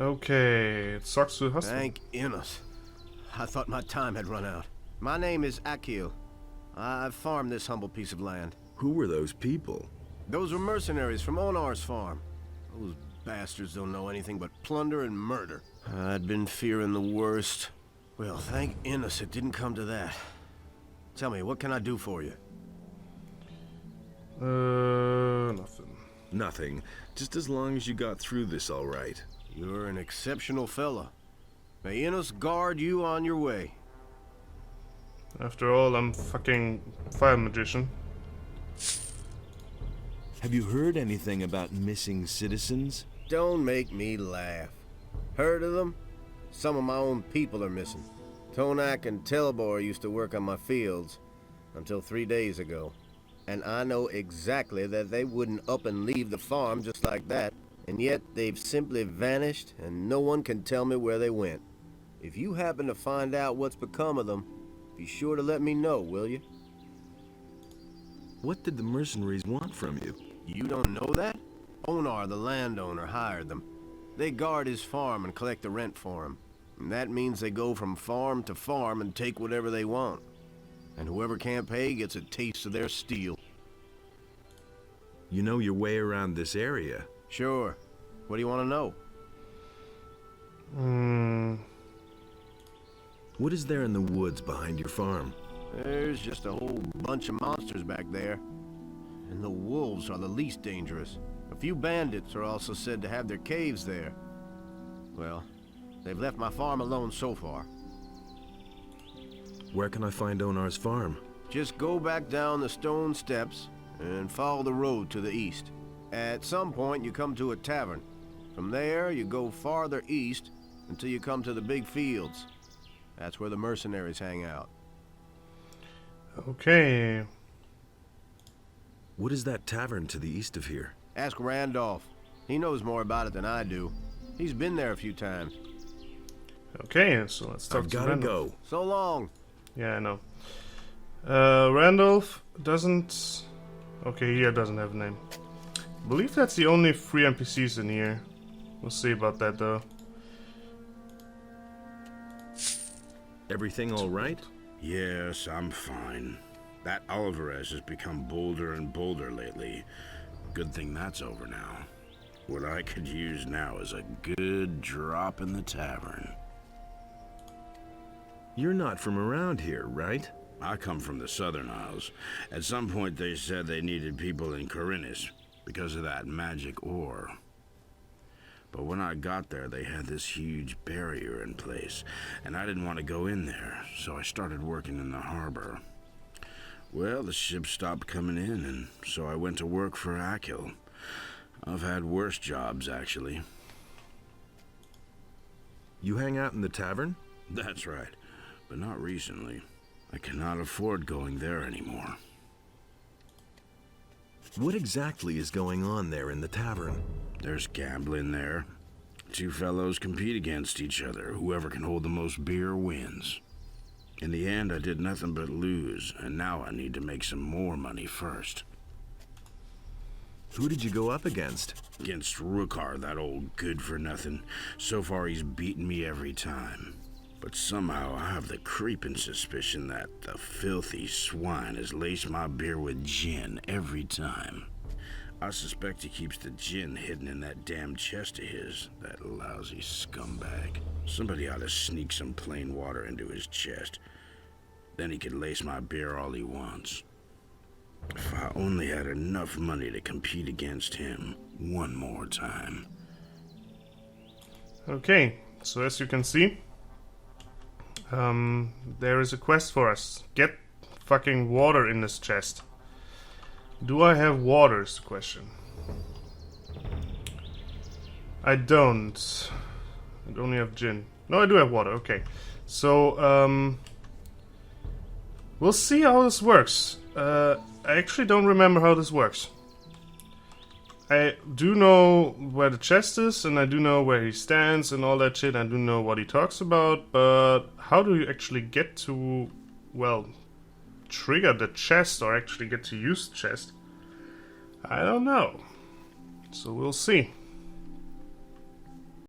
Okay, it sucks to hustle. Thank Innes. I thought my time had run out. My name is Akil. I've farmed this humble piece of land. Who were those people? Those were mercenaries from Onar's farm. Those bastards don't know anything but plunder and murder. I'd been fearing the worst. Well, thank Innes it didn't come to that. Tell me, what can I do for you? Nothing. Nothing. Just as long as you got through this all right. You're an exceptional fella. May Innes guard you on your way. After all, I'm fucking fire magician. Have you heard anything about missing citizens? Don't make me laugh. Heard of them? Some of my own people are missing. Tonak and Telbor used to work on my fields until 3 days ago. And I know exactly that they wouldn't up and leave the farm just like that. And yet they've simply vanished and no one can tell me where they went. If you happen to find out what's become of them, be sure to let me know, will you? What did the mercenaries want from you? You don't know that? Onar, the landowner, hired them. They guard his farm and collect the rent for him. And that means they go from farm to farm and take whatever they want. And whoever can't pay gets a taste of their steel. You know your way around this area. Sure. What do you want to know? What is there in the woods behind your farm? There's just a whole bunch of monsters back there. And the wolves are the least dangerous. A few bandits are also said to have their caves there. Well, they've left my farm alone so far. Where can I find Onar's farm? Just go back down the stone steps and follow the road to the east. At some point you come to a tavern. From there you go farther east until you come to the big fields. That's where the mercenaries hang out. Okay. What is that tavern to the east of here? Ask Randolph. He knows more about it than I do. He's been there a few times. Okay, so let's talk I've to gotta Randolph. go. So long. Yeah, I know. Randolph doesn't... Okay, he doesn't have a name. I believe that's the only free NPCs in here. We'll see about that, though. Everything all right? Yes, I'm fine. That Alvarez has become bolder and bolder lately. Good thing that's over now. What I could use now is a good drop in the tavern. You're not from around here, right? I come from the Southern Isles. At some point they said they needed people in Corinnes because of that magic ore. But when I got there, they had this huge barrier in place, and I didn't want to go in there, so I started working in the harbor. Well, the ships stopped coming in, and so I went to work for Akil. I've had worse jobs, actually. You hang out in the tavern? That's right, but not recently. I cannot afford going there anymore. What exactly is going on there in the tavern? There's gambling there. Two fellows compete against each other. Whoever can hold the most beer wins. In the end, I did nothing but lose, and now I need to make some more money first. Who did you go up against? Against Rukar, that old good-for-nothing. So far, he's beaten me every time. But somehow, I have the creeping suspicion that the filthy swine has laced my beer with gin every time. I suspect he keeps the gin hidden in that damn chest of his, that lousy scumbag. Somebody ought to sneak some plain water into his chest. Then he could lace my beer all he wants. If I only had enough money to compete against him one more time. Okay, so as you can see, there is a quest for us. Get fucking water in this chest. Do I have water is the question. I don't. I only have gin. No, I do have water, okay. So, we'll see how this works. I actually don't remember how this works. I do know where the chest is, and I do know where he stands and all that shit. I do know what he talks about, but how do you actually get to, well, trigger the chest or actually get to use the chest? I don't know. So we'll see.